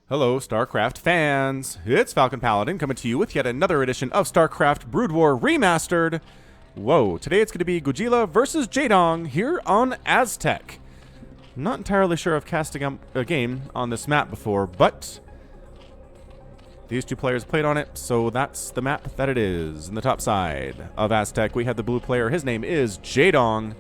Hello, StarCraft fans! It's Falcon Paladin coming to you with yet another edition of StarCraft Brood War Remastered. Whoa, today it's going to be Goojilla versus Jaedong here on Aztec. I'm not entirely sure I've casted a game on this map before, but these two players played on it, so that's the map that it is. In the top side of Aztec, we have the blue player. His name is Jaedong.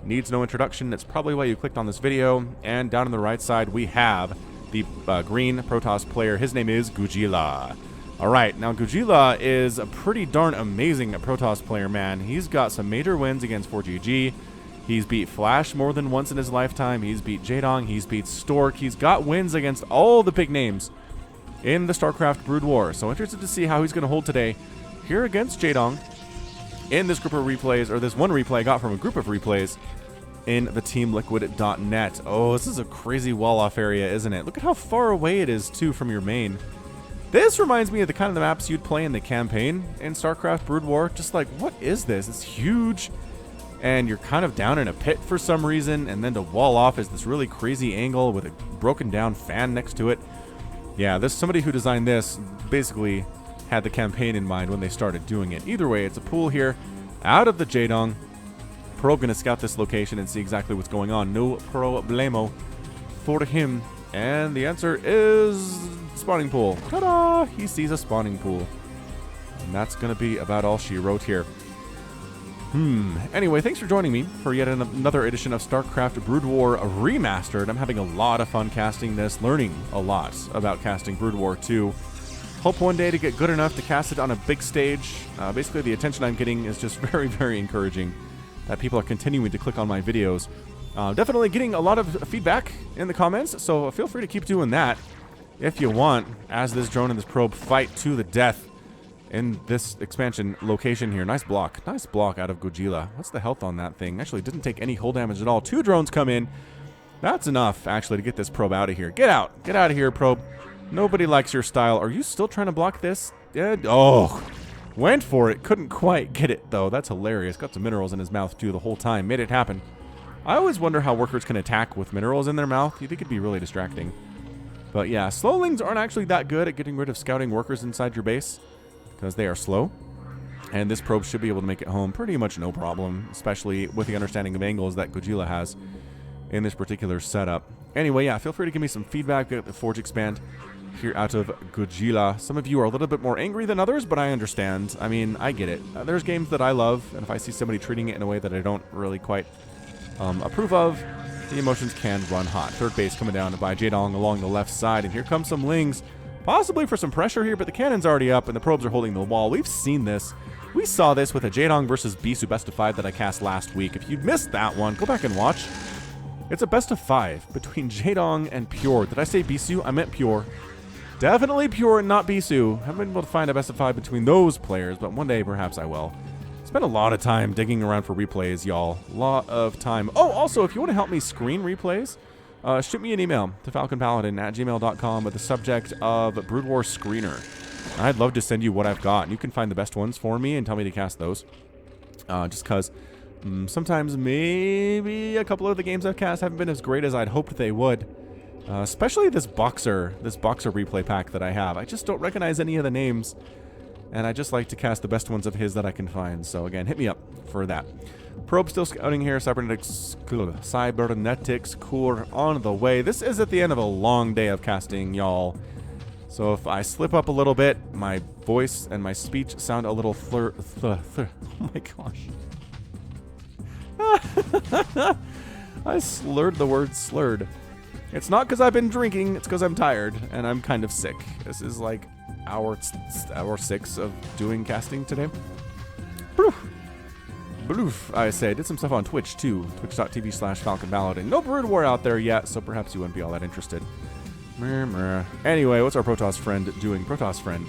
Needs no introduction. That's probably why you clicked on this video. And down on the right side, we have the green Protoss player. His name is Goojilla. Alright, now Goojilla is a pretty darn amazing Protoss player, man. He's got some major wins against 4GG. He's beat Flash more than once in his lifetime. He's beat Jaedong. He's beat Stork. He's got wins against all the big names in the StarCraft Brood War. So interested to see how he's going to hold today here against Jaedong in this group of replays, or this one replay I got from a group of replays in the teamliquid.net. Oh, this is a crazy wall-off area, isn't it? Look at how far away it is, too, from your main. This reminds me of the kind of the maps you'd play in the campaign in StarCraft Brood War. Just like, what is this? It's huge, and you're kind of down in a pit for some reason, and then to wall off is this really crazy angle with a broken down fan next to it. Yeah, somebody who designed this basically had the campaign in mind when they started doing it. Either way, it's a pool here out of the Jaedong. Probe going to scout this location and see exactly what's going on. No problemo for him. And the answer is spawning pool. Ta-da! He sees a spawning pool. And that's going to be about all she wrote here. Anyway, thanks for joining me for yet another edition of StarCraft Brood War Remastered. I'm having a lot of fun casting this, learning a lot about casting Brood War 2. Hope one day to get good enough to cast it on a big stage. Basically, the attention I'm getting is just very, very encouraging. That people are continuing to click on my videos. Definitely getting a lot of feedback in the comments, so feel free to keep doing that if you want, as this drone and this probe fight to the death in this expansion location here. Nice block out of Goojilla. What's the health on that thing? Actually, didn't take any hull damage at all. 2 drones come in. That's enough, actually, to get this probe out of here. Get out of here, probe. Nobody likes your style. Are you still trying to block this? Oh, went for it. Couldn't quite get it, though. That's hilarious. Got some minerals in his mouth, too, the whole time. Made it happen. I always wonder how workers can attack with minerals in their mouth. You think it'd be really distracting. But yeah, slowlings aren't actually that good at getting rid of scouting workers inside your base, because they are slow. And this probe should be able to make it home pretty much no problem, especially with the understanding of angles that Goojilla has in this particular setup. Anyway, yeah, feel free to give me some feedback. Get the Forge Expand here out of Goojilla. Some of you are a little bit more angry than others, but I understand. I mean, I get it. There's games that I love, and if I see somebody treating it in a way that I don't really quite approve of, the emotions can run hot. Third base coming down by Jaedong along the left side, and here comes some Lings, possibly for some pressure here, but the cannon's already up, and the probes are holding the wall. We've seen this. We saw this with a Jaedong versus Bisu best of 5 that I cast last week. If you missed that one, go back and watch. It's a best of 5 between Jaedong and Pure. Did I say Bisu? I meant Pure. Definitely Pure and not Bisu. Haven't been able to find a best of 5 between those players, but one day perhaps I will. Spent a lot of time digging around for replays, y'all. A lot of time. Oh, also, if you want to help me screen replays, shoot me an email to falconpaladin@gmail.com with the subject of Brood War Screener. I'd love to send you what I've got, and you can find the best ones for me and tell me to cast those. Just because sometimes maybe a couple of the games I've cast haven't been as great as I'd hoped they would. Especially this boxer replay pack that I have. I just don't recognize any of the names, and I just like to cast the best ones of his that I can find. So again, hit me up for that. Probe still scouting here. Cybernetics core on the way. This is at the end of a long day of casting, y'all. So if I slip up a little bit, my voice and my speech sound a little oh my gosh. I slurred the word slurred. It's not because I've been drinking, it's because I'm tired, and I'm kind of sick. This is like hour 6 of doing casting today. Bloof, I say. Did some stuff on Twitch, too. Twitch.tv/FalconPaladin. No Brood War out there yet, so perhaps you wouldn't be all that interested. Anyway, what's our Protoss friend doing? Protoss friend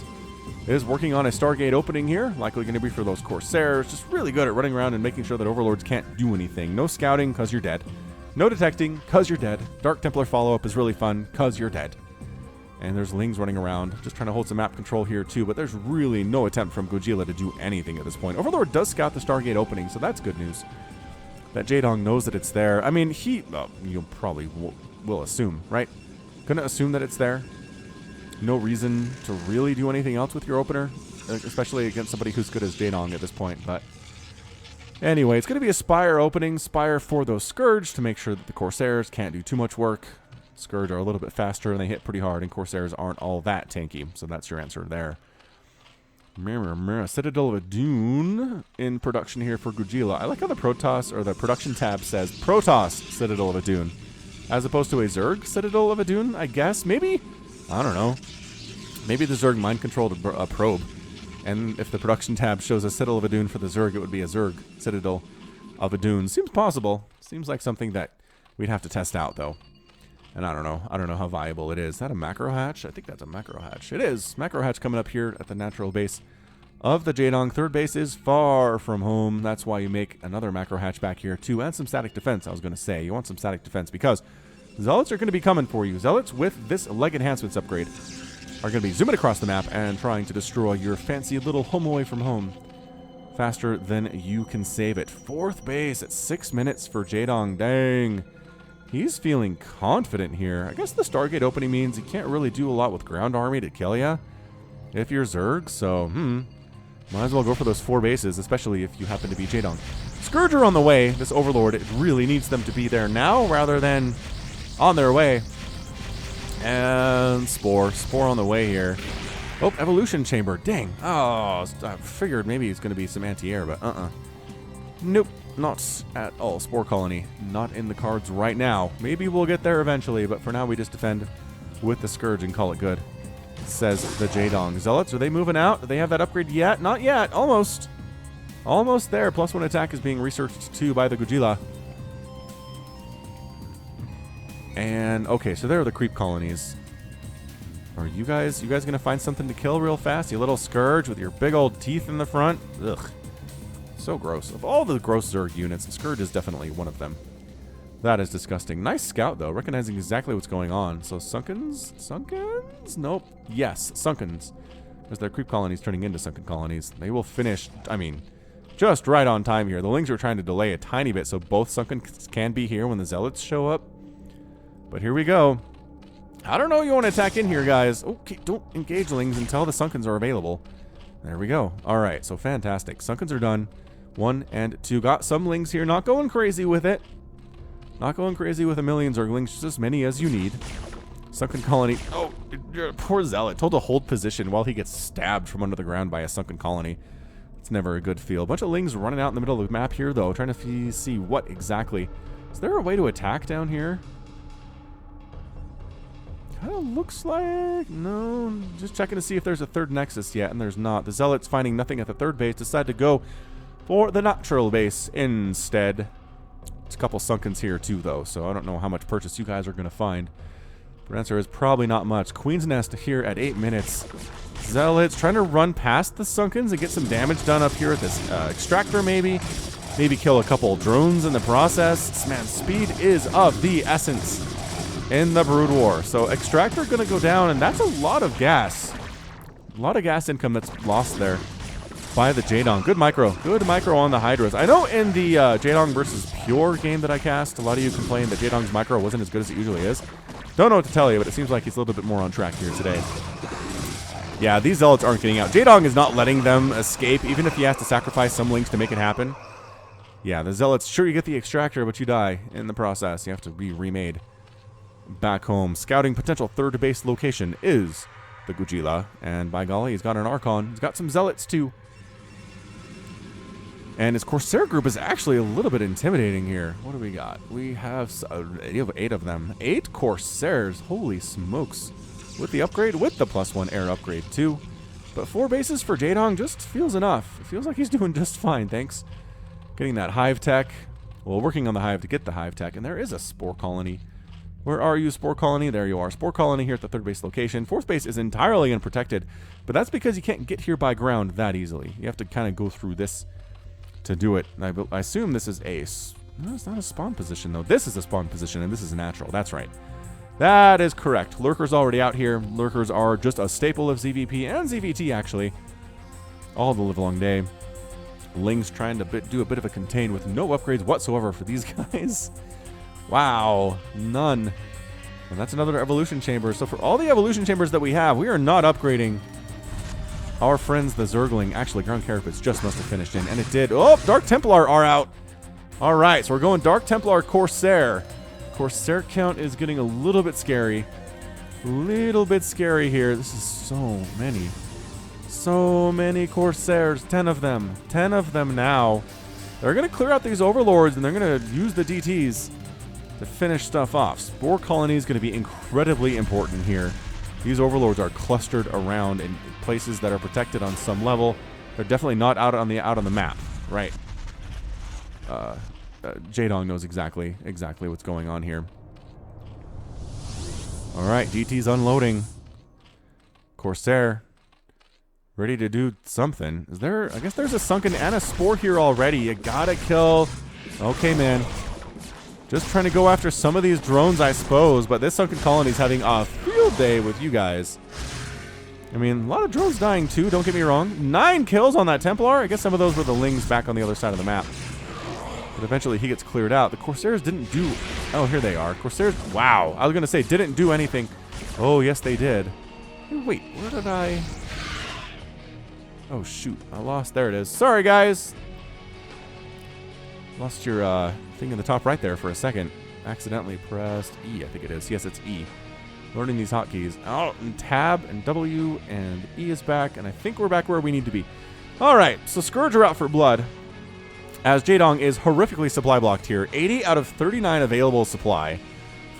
is working on a Stargate opening here. Likely going to be for those Corsairs. Just really good at running around and making sure that Overlords can't do anything. No scouting, because you're dead. No detecting, because you're dead. Dark Templar follow-up is really fun, because you're dead. And there's Lings running around, just trying to hold some map control here too, but there's really no attempt from Goojilla to do anything at this point. Overlord does scout the Stargate opening, so that's good news. That Jaedong knows that it's there. I mean, you probably will assume, right? Gonna assume that it's there. No reason to really do anything else with your opener, especially against somebody who's good as Jaedong at this point. But anyway, it's going to be a Spire opening. Spire for those Scourge to make sure that the Corsairs can't do too much work. Scourge are a little bit faster and they hit pretty hard, and Corsairs aren't all that tanky. So that's your answer there. Citadel of Adun in production here for Goojilla. I like how the Protoss, or the production tab says Protoss Citadel of Adun, as opposed to a Zerg Citadel of Adun, I guess. Maybe? I don't know. Maybe the Zerg mind-controlled a probe. And if the production tab shows a Citadel of Adun for the Zerg, it would be a Zerg Citadel of Adun. Seems possible. Seems like something that we'd have to test out, though. And I don't know. I don't know how viable it is. Is that a macro hatch? I think that's a macro hatch. It is. Macro hatch coming up here at the natural base of the Jaedong. Third base is far from home. That's why you make another macro hatch back here, too. And some static defense, I was going to say. You want some static defense because Zealots are going to be coming for you. Zealots with this leg enhancements upgrade are going to be zooming across the map and trying to destroy your fancy little home away from home faster than you can save it. Fourth base at 6 minutes for Jaedong. Dang. He's feeling confident here. I guess the Stargate opening means he can't really do a lot with ground army to kill ya if you're Zerg, so, might as well go for those 4 bases, especially if you happen to be Jaedong. Scourger on the way. This Overlord, it really needs them to be there now rather than on their way. And Spore on the way here. Oh, Evolution Chamber. Dang. Oh, I figured maybe it's going to be some anti-air, but nope. Not at all. Spore Colony. Not in the cards right now. Maybe we'll get there eventually, but for now we just defend with the Scourge and call it good. Says the Jaedong. Zealots, are they moving out? Do they have that upgrade yet? Not yet. Almost. Almost there. +1 attack is being researched too by the Goojilla. And, okay, so there are the creep colonies. Are you guys going to find something to kill real fast? You little Scourge with your big old teeth in the front? Ugh. So gross. Of all the gross Zerg units, Scourge is definitely one of them. That is disgusting. Nice scout, though, recognizing exactly what's going on. So, Sunkens? Sunkens? Nope. Yes, Sunkens. As their creep colonies turning into Sunken colonies. They will finish, I mean, just right on time here. The Lings are trying to delay a tiny bit so both Sunkens can be here when the Zealots show up. But here we go. I don't know you want to attack in here, guys. Okay, don't engage Lings until the Sunkens are available. There we go. All right, so fantastic. Sunkens are done. 1 and 2. Got some Lings here. Not going crazy with it. Not going crazy with a million Zerglings. Just as many as you need. Sunken Colony. Oh, poor Zealot. Told to hold position while he gets stabbed from under the ground by a Sunken Colony. It's never a good feel. A bunch of Lings running out in the middle of the map here, though. Trying to see what exactly. Is there a way to attack down here? Kind of looks like... No. Just checking to see if there's a third Nexus yet, and there's not. The Zealots, finding nothing at the third base, decide to go for the natural base instead. It's a couple Sunkens here too, though, so I don't know how much purchase you guys are going to find. The answer is probably not much. Queen's Nest here at 8 minutes. Zealots trying to run past the Sunkens and get some damage done up here at this extractor, maybe. Maybe kill a couple drones in the process. Man, speed is of the essence in the Brood War. So extractor going to go down, and that's a lot of gas. A lot of gas income that's lost there by the Jaedong. Good micro. Good micro on the Hydras. I know in the Jaedong versus Pure game that I cast, a lot of you complained that Jaedong's micro wasn't as good as it usually is. Don't know what to tell you, but it seems like he's a little bit more on track here today. Yeah, these Zealots aren't getting out. Jaedong is not letting them escape, even if he has to sacrifice some Lings to make it happen. Yeah, the Zealots, sure, you get the extractor, but you die in the process. You have to be remade back home. Scouting potential third base location is the Goojilla, and by golly, he's got an Archon. He's got some Zealots, too. And his Corsair group is actually a little bit intimidating here. What do we got? We have 8 of them. 8 Corsairs. Holy smokes. With the upgrade, with the +1 air upgrade too. But 4 bases for Jaedong just feels enough. It feels like he's doing just fine, thanks. Getting that Hive Tech. Well, working on the Hive to get the Hive Tech. And there is a Spore Colony. Where are you, Spore Colony? There you are. Spore Colony here at the third base location. Fourth base is entirely unprotected. But that's because you can't get here by ground that easily. You have to kind of go through this to do it. I assume this is ace. No, it's not a spawn position, though. This is a spawn position, and this is a natural. That's right. That is correct. Lurkers already out here. Lurkers are just a staple of ZVP and ZVT, actually. All the livelong day. Ling's trying to do a bit of a contain with no upgrades whatsoever for these guys. Wow. None. And that's another evolution chamber. So for all the evolution chambers that we have, we are not upgrading our friends the Zergling. Actually, Ground Carapace just must have finished in, and it did. Oh, Dark Templar are out. All right, so we're going Dark Templar Corsair. Corsair count is getting a little bit scary. Little bit scary here. This is so many. So many Corsairs. 10 of them. 10 of them now. They're going to clear out these overlords, and they're going to use the DTs to finish stuff off. Spore colony is going to be incredibly important here. These overlords are clustered around in places that are protected on some level. They're definitely not out on the map, right? Jaedong knows exactly what's going on here. All right, DT's unloading. Corsair, ready to do something. Is there? I guess there's a sunken and a spore here already. You gotta kill. Okay, man. Just trying to go after some of these drones, I suppose. But this sunken colony is having a field day with you guys. I mean, a lot of drones dying too. Don't get me wrong. 9 kills on that Templar. I guess some of those were the Lings back on the other side of the map. But eventually he gets cleared out. The Corsairs didn't do... Oh, here they are. Corsairs... Wow. I was going to say, didn't do anything. Oh, yes, they did. Hey, wait, where did I... Oh, shoot. I lost... There it is. Sorry, guys. Lost your thing in the top right there for a second. Accidentally pressed E, I think it is. Yes, it's E. Learning these hotkeys. Oh, and Tab and W and E is back. And I think we're back where we need to be. All right, so Scourge are out for blood. As Jaedong is horrifically supply blocked here. 80 out of 39 available supply.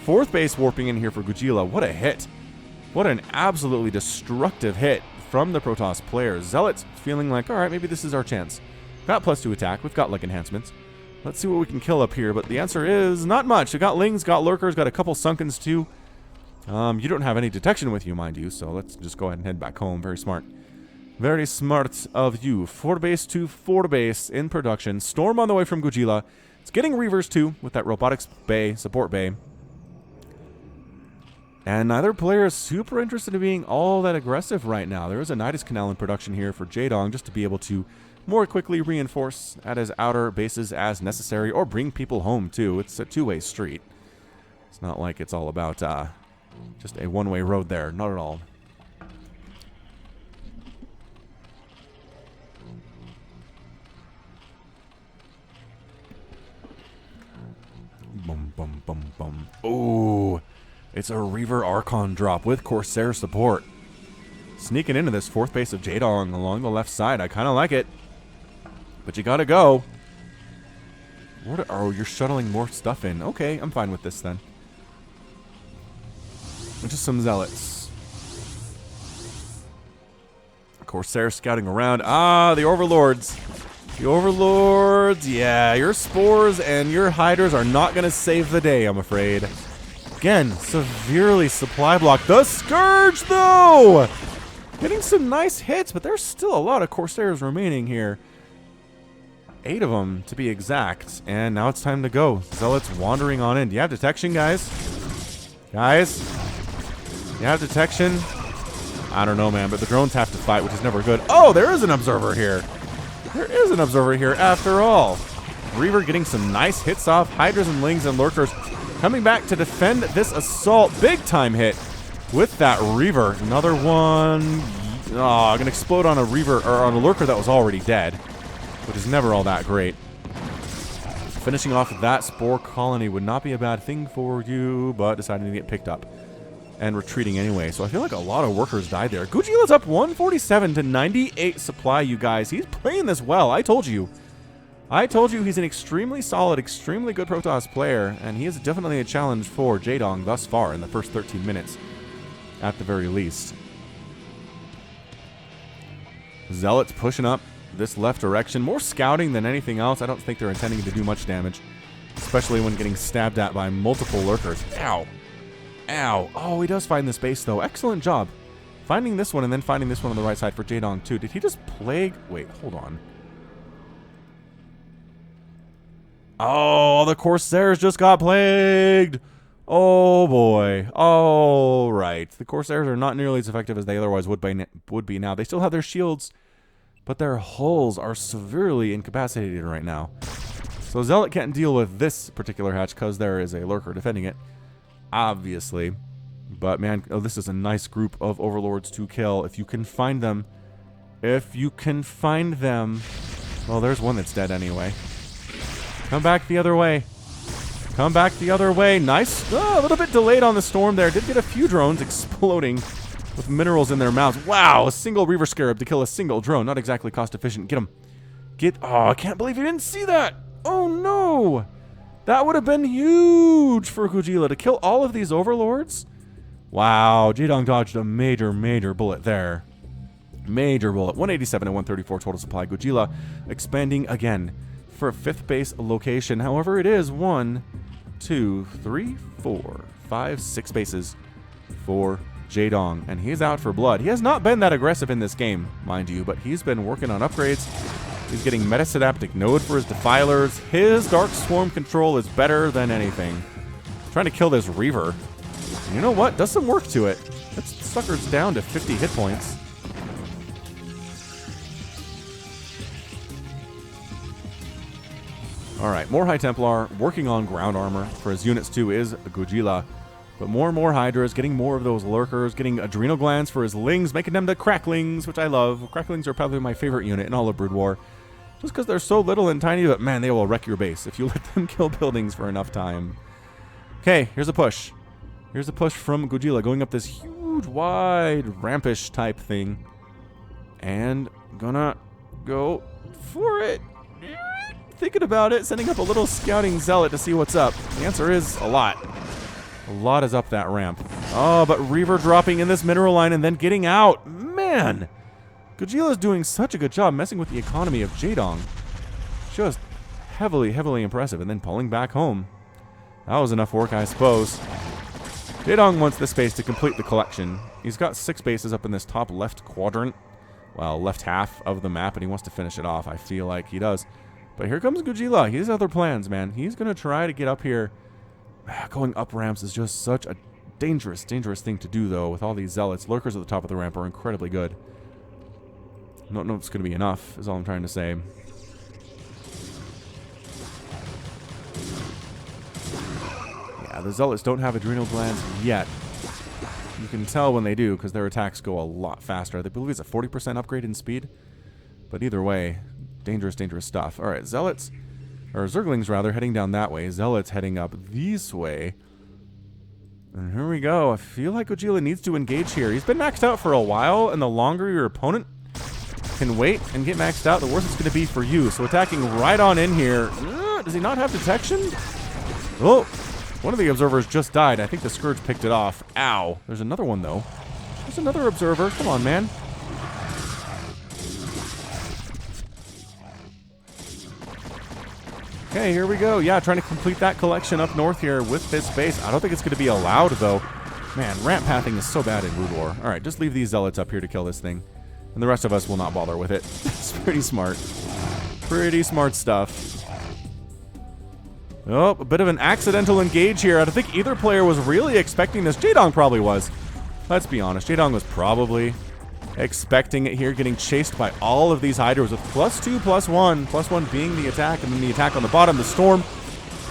4th base warping in here for Goojilla. What a hit. What an absolutely destructive hit from the Protoss players. Zealots feeling like, all right, maybe this is our chance. Got +2 attack. We've got leg enhancements. Let's see what we can kill up here. But the answer is not much. We got Lings, got Lurkers, got a couple Sunkens too. You don't have any detection with you, mind you. So let's just go ahead and head back home. Very smart. Very smart of you. 4 base to 4 base in production. Storm on the way from Goojilla. It's getting Reavers too with that robotics bay, support bay. And neither player is super interested in being all that aggressive right now. There is a Nidus Canal in production here for Jaedong just to be able to more quickly reinforce at his outer bases as necessary or bring people home too. It's a two-way street. It's not like it's all about just a one-way road there. Not at all. Boom, boom, boom, boom. Oh, it's a Reaver Archon drop with Corsair support. Sneaking into this 4th base of Jaedong along the left side. I kind of like it. But you gotta go. Oh, you're shuttling more stuff in. Okay, I'm fine with this then. Just some Zealots. Corsair scouting around. Ah, the Overlords. The Overlords, yeah, your Spores and your Hydras are not going to save the day, I'm afraid. Again, severely supply blocked. The Scourge, though! Getting some nice hits, but there's still a lot of Corsairs remaining here. 8 of them, to be exact. And now it's time to go. Zealots wandering on in. Do you have detection, guys? Guys? You have detection? I don't know, man, but the drones have to fight, which is never good. Oh, there is an Observer here. There is an Observer here after all. Reaver getting some nice hits off. Hydras and Lings and Lurkers coming back to defend this assault. Big time hit with that Reaver. Another one. Oh, gonna explode on a Reaver or on a Lurker that was already dead, which is never all that great. Finishing off that Spore colony would not be a bad thing for you, but deciding to get picked up and retreating anyway. So I feel like a lot of workers died there. Goojilla's up 147 to 98 supply, you guys. He's playing this well. I told you. I told you he's an extremely solid, extremely good Protoss player, and he is definitely a challenge for Jaedong thus far in the first 13 minutes, at the very least. Zealots pushing up this left direction. More scouting than anything else. I don't think they're intending to do much damage, especially when getting stabbed at by multiple Lurkers. Ow. Ow. Oh, he does find this base, though. Excellent job. Finding this one and then finding this one on the right side for Jaedong, too. Did he just plague? Wait, hold on. Oh, the Corsairs just got plagued. Oh, boy. All right. The Corsairs are not nearly as effective as they otherwise would be now. They still have their shields, but their hulls are severely incapacitated right now. So Zealot can't deal with this particular hatch because there is a Lurker defending it. obviously. But, man, oh, this is a nice group of Overlords to kill if you can find them. If you can find them. Well, there's one that's dead anyway. Come back the other way. Come back the other way. Nice. Oh, a little bit delayed on the storm there. Did get a few drones exploding with minerals in their mouths. Wow, a single Reaver Scarab to kill a single drone. Not exactly cost efficient. Get him. Oh, I can't believe you didn't see that. Oh, no. That would have been huge for Goojilla to kill all of these Overlords. Wow, Jaedong dodged a major, major bullet there. Major bullet. 187 and 134 total supply. Goojilla expanding again for a 5th base location. However, it is 1, 2, 3, 4, 5, 6 bases for Jaedong. And he's out for blood. He has not been that aggressive in this game, mind you, but he's been working on upgrades. He's getting Metasynaptic Node for his Defilers. His Dark Swarm control is better than anything. Trying to kill this Reaver. And you know what? Does some work to it. That sucker's down to 50 hit points. Alright, more High Templar, working on ground armor for his units too is Goojilla. But more and more Hydras, getting more of those lurkers, getting adrenal glands for his lings, making them the cracklings, which I love. Cracklings are probably my favorite unit in all of Brood War. Just because they're so little and tiny, but man, they will wreck your base if you let them kill buildings for enough time. Okay, here's a push. Here's a push from Goojilla, going up this huge, wide, rampish type thing. And gonna go for it. Thinking about it, sending up a little scouting zealot to see what's up. The answer is a lot. A lot is up that ramp. Oh, but Reaver dropping in this mineral line and then getting out. Man! Goojilla is doing such a good job messing with the economy of Jaedong. Just heavily, heavily impressive. And then pulling back home. That was enough work, I suppose. Jaedong wants this base to complete the collection. He's got 6 bases up in this top left quadrant. Well, left half of the map, and he wants to finish it off. I feel like he does. But here comes Goojilla. He has other plans, man. He's going to try to get up here. Going up ramps is just such a dangerous, dangerous thing to do, though, with all these zealots. Lurkers at the top of the ramp are incredibly good. I don't know if it's going to be enough, is all I'm trying to say. Yeah, the zealots don't have adrenal glands yet. You can tell when they do, because their attacks go a lot faster. I believe it's a 40% upgrade in speed. But either way, dangerous, dangerous stuff. Alright, zealots, or zerglings rather, heading down that way. Zealots heading up this way. And here we go. I feel like Goojilla needs to engage here. He's been maxed out for a while, and the longer your opponent can wait and get maxed out, the worse it's going to be for you. So attacking right on in here. Does he not have detection? Oh, one of the observers just died. I think the Scourge picked it off. Ow. There's another one, though. There's another observer. Come on, man. Okay, here we go. Yeah, trying to complete that collection up north here with this base. I don't think it's going to be allowed, though. Man, ramp pathing is so bad in Brood War. All right, just leave these zealots up here to kill this thing. And the rest of us will not bother with it. It's pretty smart. Pretty smart stuff. Oh, a bit of an accidental engage here. I don't think either player was really expecting this. Jaedong probably was. Let's be honest. Jaedong was probably expecting it here, getting chased by all of these Hydras with +2, +1. +1 being the attack, and then the attack on the bottom, the storm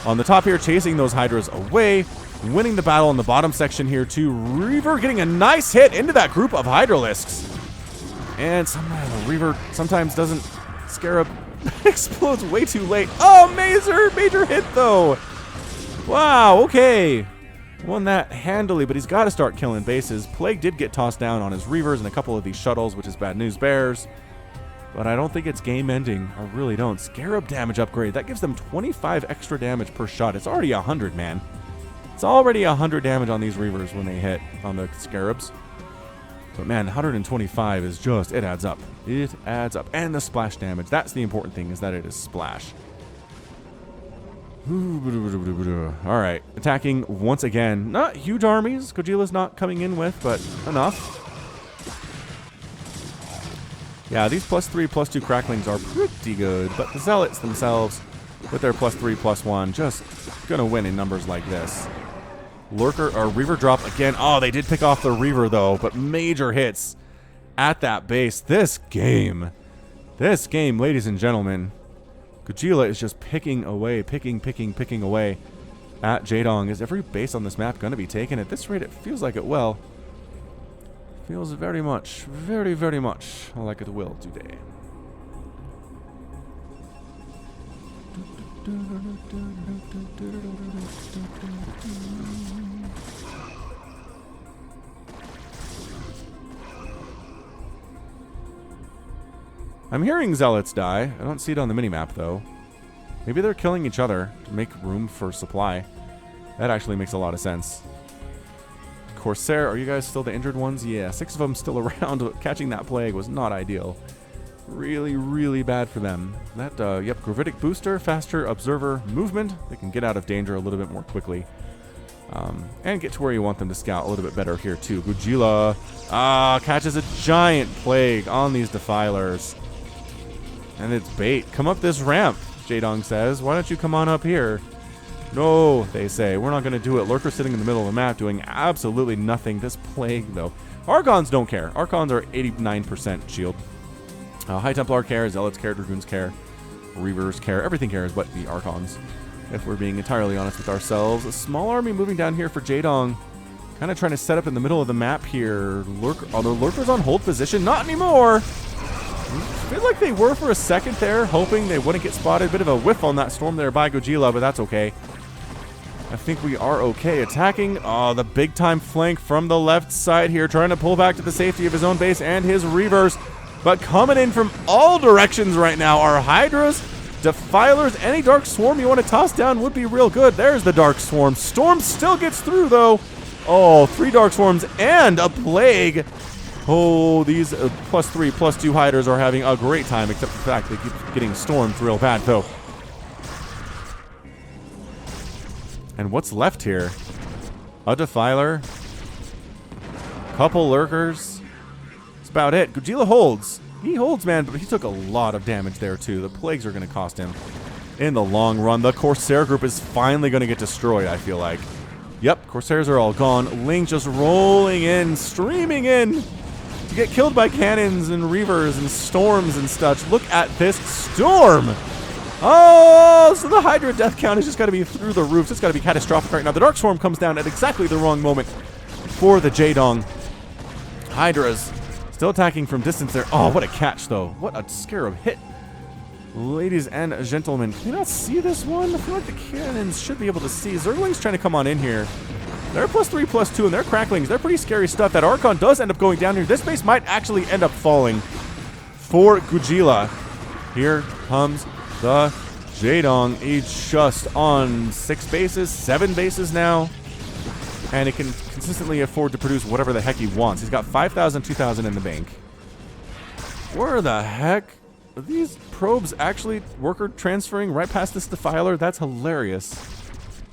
on the top here, chasing those Hydras away, winning the battle in the bottom section here too. Reaver getting a nice hit into that group of Hydralisks. And somehow the Reaver sometimes doesn't. Scarab explodes way too late. Oh, major hit though. Wow, okay. Won that handily, but he's got to start killing bases. Plague did get tossed down on his Reavers and a couple of these shuttles, which is bad news bears. But I don't think it's game-ending. I really don't. Scarab damage upgrade. That gives them 25 extra damage per shot. It's already 100, man. It's already 100 damage on these Reavers when they hit on the Scarabs. But man, 125 is just, it adds up. It adds up. And the splash damage. That's the important thing, is that it is splash. Alright, attacking once again. Not huge armies. Gojilla's not coming in with, but enough. Yeah, these +3, +2 cracklings are pretty good, but the zealots themselves, with their +3, +1, just gonna win in numbers like this. Lurker or Reaver drop again. Oh, they did pick off the Reaver though, but major hits at that base. This game, ladies and gentlemen, Goojilla is just picking away, picking away. at Jaedong. Is every base on this map going to be taken? At this rate, it feels like it will. Feels very much, very, very much like it will today. I'm hearing zealots die. I don't see it on the minimap, though. Maybe they're killing each other to make room for supply. That actually makes a lot of sense. Corsair, are you guys still the injured ones? Yeah, 6 of them still around. Catching that plague was not ideal. Really, really bad for them. That, yep, gravitic booster, faster observer movement. They can get out of danger a little bit more quickly. And get to where you want them to scout a little bit better here, too. Goojilla, catches a giant plague on these defilers. And it's bait. Come up this ramp, Jaedong says. Why don't you come on up here? No, they say. We're not going to do it. Lurker sitting in the middle of the map doing absolutely nothing. This plague, though. Archons don't care. Archons are 89% shield. High Templar care, Zealots care, Dragoons care, Reavers care. Everything cares but the Archons, if we're being entirely honest with ourselves. A small army moving down here for Jaedong. Kind of trying to set up in the middle of the map here. Are the Lurkers on hold position? Not anymore! I feel like they were for a second there, hoping they wouldn't get spotted. Bit of a whiff on that storm there by Goojilla, but that's okay. I think we are okay. Attacking, the big-time flank from the left side here, trying to pull back to the safety of his own base and his Reavers. But coming in from all directions right now are Hydras, Defilers, any Dark Swarm you want to toss down would be real good. There's the Dark Swarm. Storm still gets through, though. Oh, 3 Dark Swarms and a Plague. Oh, these +3, +2 Hydras are having a great time, except for the fact they keep getting stormed real bad, though. And what's left here? A Defiler. Couple Lurkers. That's about it. Goojilla holds. He holds, man, but he took a lot of damage there, too. The Plagues are going to cost him in the long run. The Corsair group is finally going to get destroyed, I feel like. Yep, Corsairs are all gone. Ling just rolling in, streaming in to get killed by cannons and Reavers and storms and such. Look at this storm. Oh, so the Hydra death count has just got to be through the roof. It's got to be catastrophic right now. The Dark Swarm comes down at exactly the wrong moment for the Jaedong. Hydras still attacking from distance there. Oh, what a catch, though. What a scarab hit. Ladies and gentlemen, can you not see this one? I feel like the cannons should be able to see. Zergling's trying to come on in here. They're +3, +2, and they're cracklings. They're pretty scary stuff. That Archon does end up going down here. This base might actually end up falling for Goojilla. Here comes the Jaedong. He's just on 6 bases, 7 bases now. And it can consistently afford to produce whatever the heck he wants. He's got 5,000, 2,000 in the bank. Where the heck? Are these probes actually worker transferring right past this Defiler? That's hilarious.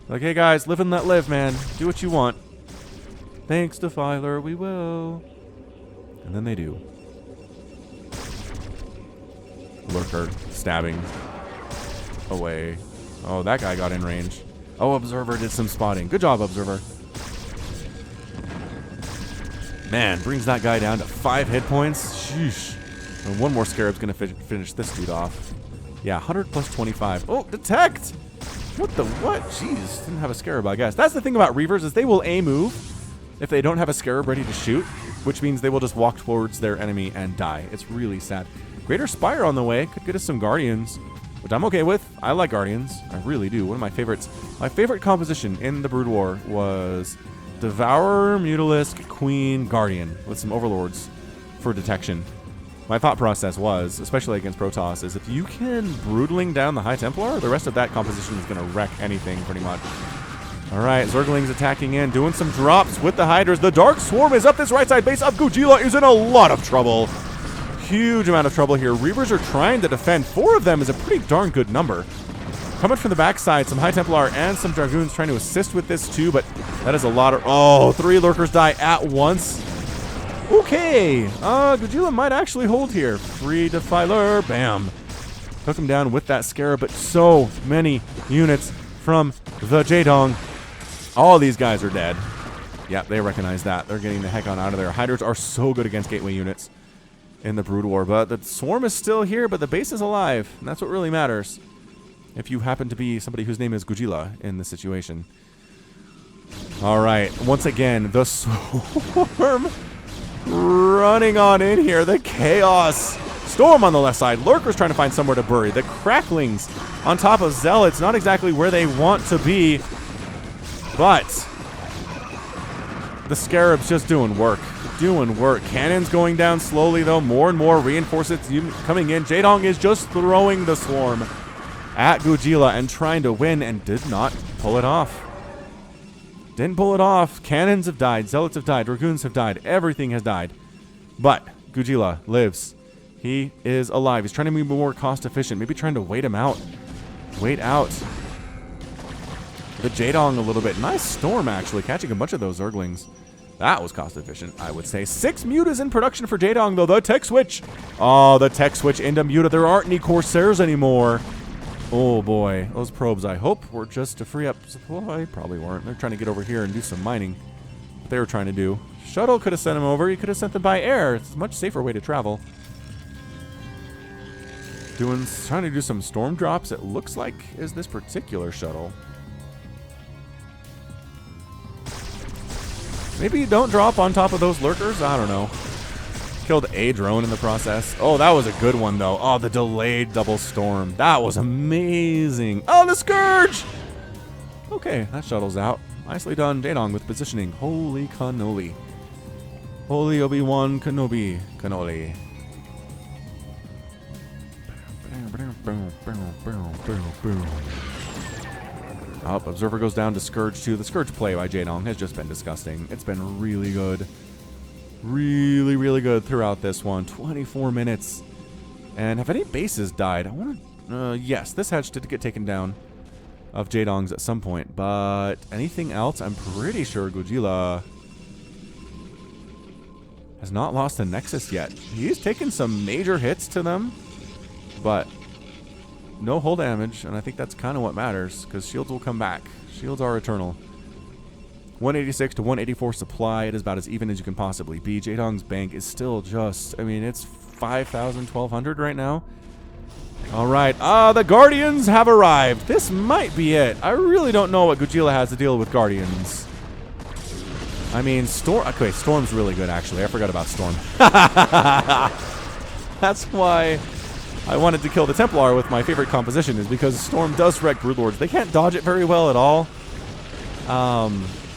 Like, hey guys, live and let live, man. Do what you want. Thanks, Defiler, we will. And then they do. Lurker stabbing away. Oh, that guy got in range. Oh, Observer did some spotting. Good job, Observer. Man, brings that guy down to 5 hit points. Sheesh. And one more Scarab's going to finish this dude off. Yeah, 100 plus 25. Oh, detect! What the what? Jeez, didn't have a Scarab, I guess. That's the thing about Reavers, is they will A-move if they don't have a Scarab ready to shoot, which means they will just walk towards their enemy and die. It's really sad. Greater Spire on the way. Could get us some Guardians, which I'm okay with. I like Guardians. I really do. One of my favorites. My favorite composition in the Brood War was Devourer, Mutalisk, Queen, Guardian with some Overlords for detection. My thought process was, especially against Protoss, is if you can Brutaling down the High Templar, the rest of that composition is going to wreck anything pretty much. All right, Zergling's attacking in, doing some drops with the Hydras. The Dark Swarm is up this right side base of Goojilla, is in a lot of trouble. Huge amount of trouble here. Reavers are trying to defend. 4 of them is a pretty darn good number. Coming from the backside, some High Templar and some Dragoons trying to assist with this too, but that is a lot of... Oh, 3 Lurkers die at once. Okay, Goojilla might actually hold here. Free Defiler, bam. Took him down with that Scarab, but so many units from the Jaedong. All these guys are dead. Yep, they recognize that. They're getting the heck on out of there. Hydras are so good against gateway units in the Brood War, but the Swarm is still here, but the base is alive, and that's what really matters. if you happen to be somebody whose name is Goojilla in this situation. All right, once again, the Swarm running on in here. The Chaos Storm on the left side. Lurkers trying to find somewhere to bury. The Cracklings on top of Zealots. Not exactly where they want to be, but the Scarab's just doing work. Doing work. Cannons going down slowly, though. More and more reinforcements coming in. Jaedong is just throwing the Swarm at Goojilla and trying to win, and did not pull it off. Didn't pull it off. Cannons have died. Zealots have died. Dragoons have died. Everything has died. But Goojilla lives. He is alive. He's trying to be more cost efficient. Maybe trying to wait him out. Wait out the Jaedong a little bit. Nice Storm, actually. Catching a bunch of those Zerglings. That was cost efficient, I would say. 6 Mutas in production for Jaedong, though. The tech switch. Oh, the tech switch into Muta. There aren't any Corsairs anymore. Oh, boy. Those probes, I hope, were just to free up supply. Probably weren't. They're trying to get over here and do some mining. What they were trying to do. Shuttle could have sent them over. He could have sent them by air. It's a much safer way to travel. Trying to do some storm drops, it looks like, is this particular shuttle. Maybe you don't drop on top of those lurkers? I don't know. Killed a drone in the process. Oh, that was a good one, though. Oh, the delayed double storm. That was amazing. Oh, the Scourge! Okay, that shuttle's out. Nicely done, Jaedong, with positioning. Holy cannoli. Holy Obi-Wan Kenobi. Cannoli. Oh, Observer goes down to Scourge 2. The Scourge play by Jaedong has just been disgusting. It's been really good. Really, really good throughout this one. 24 minutes. And have any bases died? I want to... yes, this hatch did get taken down of Jaedong's at some point. But anything else? I'm pretty sure Goojilla has not lost the Nexus yet. He's taken some major hits to them, but no hull damage, and I think that's kind of what matters, because shields will come back. Shields are eternal. 186 to 184 supply. It is about as even as you can possibly be. Jaedong's bank is still just, I mean, it's 5,000, 1,200 right now. All right. The Guardians have arrived. This might be it. I really don't know what Goojilla has to deal with Guardians. I mean, Storm... Okay, Storm's really good, actually. I forgot about Storm. That's why I wanted to kill the Templar with my favorite composition, is because Storm does wreck Broodlords. They can't dodge it very well at all.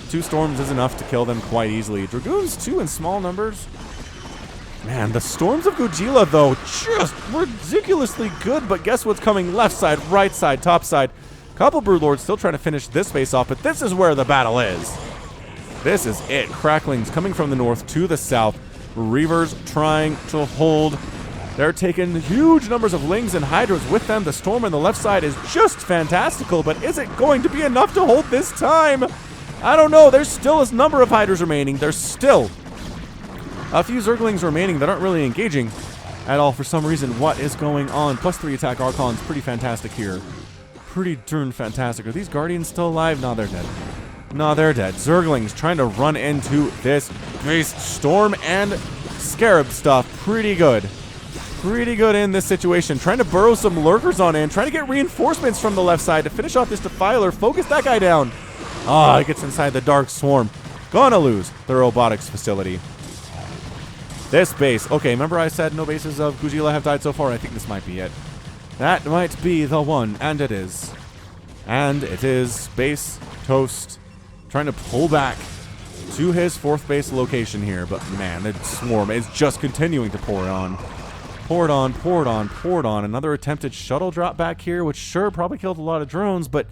2 Storms is enough to kill them quite easily. Dragoons, too, in small numbers. Man, the Storms of Goojilla, though, just ridiculously good. But guess what's coming? Left side, right side, top side. Couple Broodlords still trying to finish this face off, but this is where the battle is. This is it. Cracklings coming from the north to the south. Reavers trying to hold. They're taking huge numbers of Lings and Hydras with them. The Storm on the left side is just fantastical, but is it going to be enough to hold this time? I don't know. There's still a number of Hydras remaining. There's still a few Zerglings remaining that aren't really engaging at all for some reason. What is going on? +3 attack Archon's pretty fantastic here. Pretty darn fantastic. Are these Guardians still alive? No, they're dead. No, they're dead. Zerglings trying to run into this base. Storm and Scarab stuff. Pretty good. Pretty good in this situation. Trying to burrow some lurkers on in. Trying to get reinforcements from the left side to finish off this Defiler. Focus that guy down. Ah, it gets inside the Dark Swarm. Gonna lose the robotics facility. This base. Okay, remember I said no bases of Goojilla have died so far? I think this might be it. That might be the one, and it is. And it is base toast. Trying to pull back to his 4th base location here. But man, the Swarm is just continuing to pour it on. Pour it on, pour it on, pour it on. Another attempted shuttle drop back here, which sure probably killed a lot of drones, but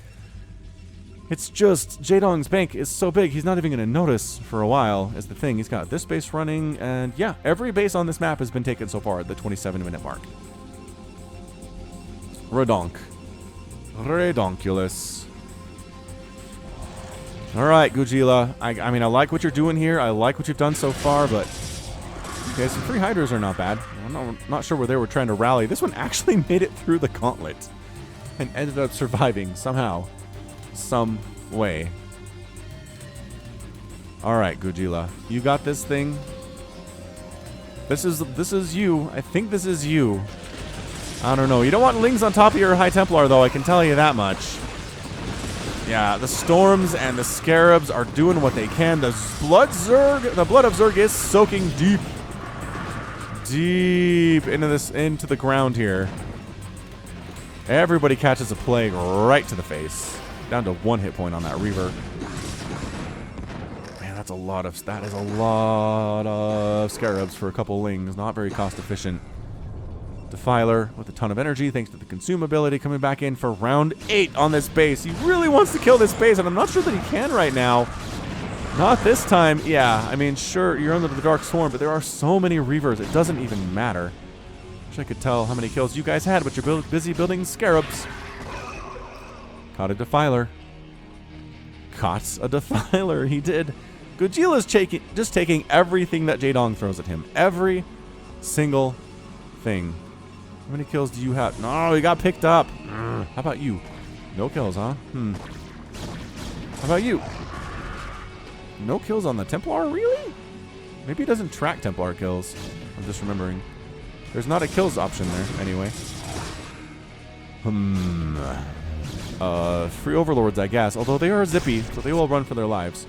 it's just Jaedong's bank is so big, he's not even going to notice for a while, is the thing. He's got this base running, and yeah, every base on this map has been taken so far at the 27-minute mark. Redonk. Redonkulous. Alright, Goojilla. I mean, I like what you're doing here. I like what you've done so far, but okay, some free Hydras are not bad. I'm not sure where they were trying to rally. This one actually made it through the gauntlet and ended up surviving somehow. Some way. Alright, Goojilla. You got this thing. This is you. I think this is you. I don't know. You don't want Lings on top of your High Templar, though. I can tell you that much. Yeah, the Storms and the Scarabs are doing what they can. The blood of Zerg is soaking deep into the ground here. Everybody catches a plague right to the face. Down to 1 hit point on that Reaver. Man, that is a lot of Scarabs for a couple Lings. Not very cost efficient. Defiler with a ton of energy thanks to the consume ability coming back in for round 8 on this base. He really wants to kill this base, and I'm not sure that he can right now. Not this time. Yeah, I mean, sure, you're under the Dark Swarm, but there are so many Reavers, it doesn't even matter. Wish I could tell how many kills you guys had, but you're busy building Scarabs. Caught a Defiler. Caught a Defiler, he did. Goojilla's just taking everything that Jaedong throws at him. Every single thing. How many kills do you have? No, he got picked up. How about you? No kills, huh? How about you? No kills on the Templar? Really? Maybe he doesn't track Templar kills. I'm just remembering. There's not a kills option there, anyway. Free Overlords, I guess. Although they are zippy, so they will run for their lives.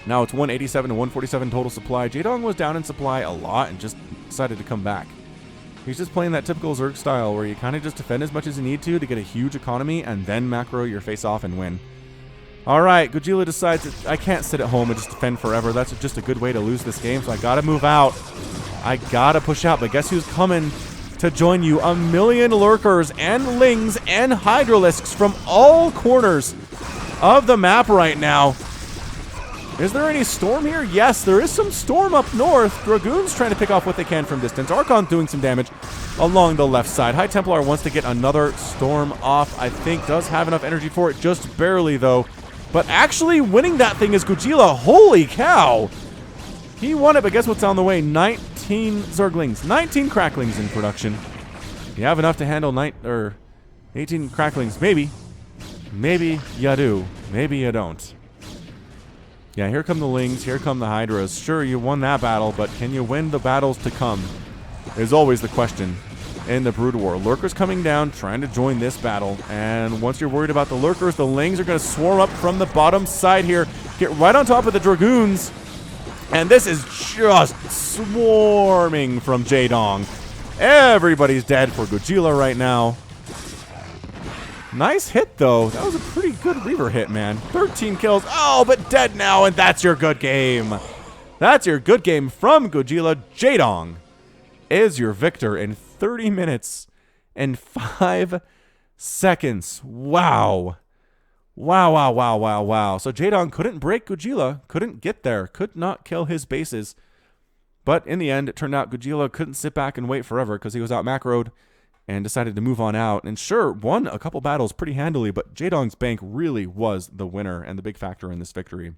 Now it's 187 to 147 total supply. Jaedong was down in supply a lot and just decided to come back. He's just playing that typical Zerg style where you kind of just defend as much as you need to get a huge economy and then macro your face off and win. Alright, Goojilla decides that I can't sit at home and just defend forever. That's just a good way to lose this game, so I gotta move out. I gotta push out, but guess who's coming to join you? A million lurkers and lings and hydralisks from all corners of the map right now. Is there any storm here? Yes, there is some storm up north. Dragoons trying to pick off what they can from distance. Archon doing some damage along the left side. High Templar wants to get another storm off. I think does have enough energy for it, just barely though. But actually winning that thing is Goojilla. Holy cow! He won it, but guess what's on the way? 19 Zerglings. 19 Cracklings in production. You have enough to handle 18 Cracklings. Maybe. Maybe you do. Maybe you don't. Yeah, here come the Lings, here come the Hydras. Sure, you won that battle, but can you win the battles to come? Is always the question in the Brood War. Lurkers coming down, trying to join this battle. And once you're worried about the Lurkers, the Lings are going to swarm up from the bottom side here. Get right on top of the Dragoons. And this is just swarming from Jaedong. Everybody's dead for Goojilla right now. Nice hit, though. That was a pretty good Reaver hit, man. 13 kills. Oh, but dead now, and that's your good game. That's your good game from Goojilla. Jaedong is your victor in 30 minutes and 5 seconds. Wow. Wow, wow, wow, wow, wow. So Jaedong couldn't break Goojilla, couldn't get there, could not kill his bases. But in the end, it turned out Goojilla couldn't sit back and wait forever because he was out macroed and decided to move on out. And sure, won a couple battles pretty handily, but Jaedong's bank really was the winner and the big factor in this victory.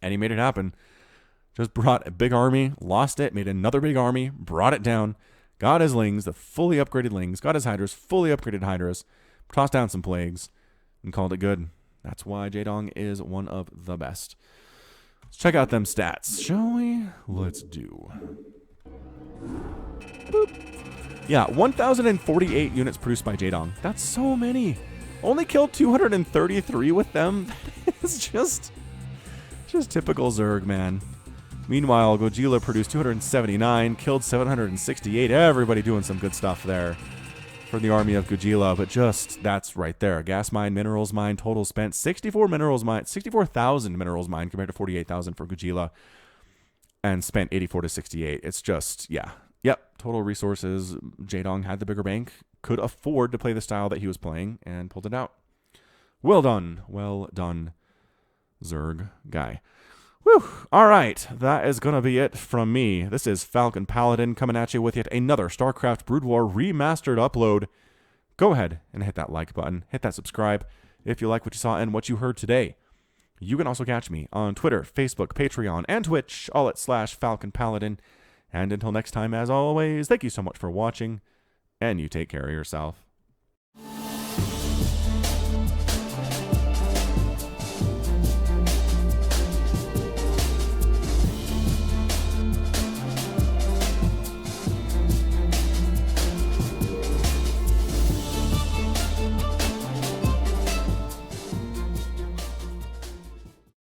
And he made it happen. Just brought a big army, lost it, made another big army, brought it down, got his Lings, the fully upgraded Lings, got his Hydras, fully upgraded Hydras, tossed down some plagues, and called it good. That's why Jaedong is one of the best. Let's check out them stats, shall we? Let's do. Boop. Yeah, 1,048 units produced by Jaedong. That's so many. Only killed 233 with them. It's just typical Zerg, man. Meanwhile, Goojilla produced 279, killed 768. Everybody doing some good stuff there for the army of Goojilla. But just, that's right there. Gas mine, minerals mine, total spent 64,000 minerals mine compared to 48,000 for Goojilla. And spent 84 to 68. It's just, yeah. Yep, total resources. Jaedong had the bigger bank, could afford to play the style that he was playing, and pulled it out. Well done, Zerg guy. Whew, all right, that is going to be it from me. This is Falcon Paladin coming at you with yet another StarCraft Brood War Remastered upload. Go ahead and hit that like button, hit that subscribe if you like what you saw and what you heard today. You can also catch me on Twitter, Facebook, Patreon, and Twitch, all at /Falcon Paladin. And until next time, as always, thank you so much for watching, and you take care of yourself.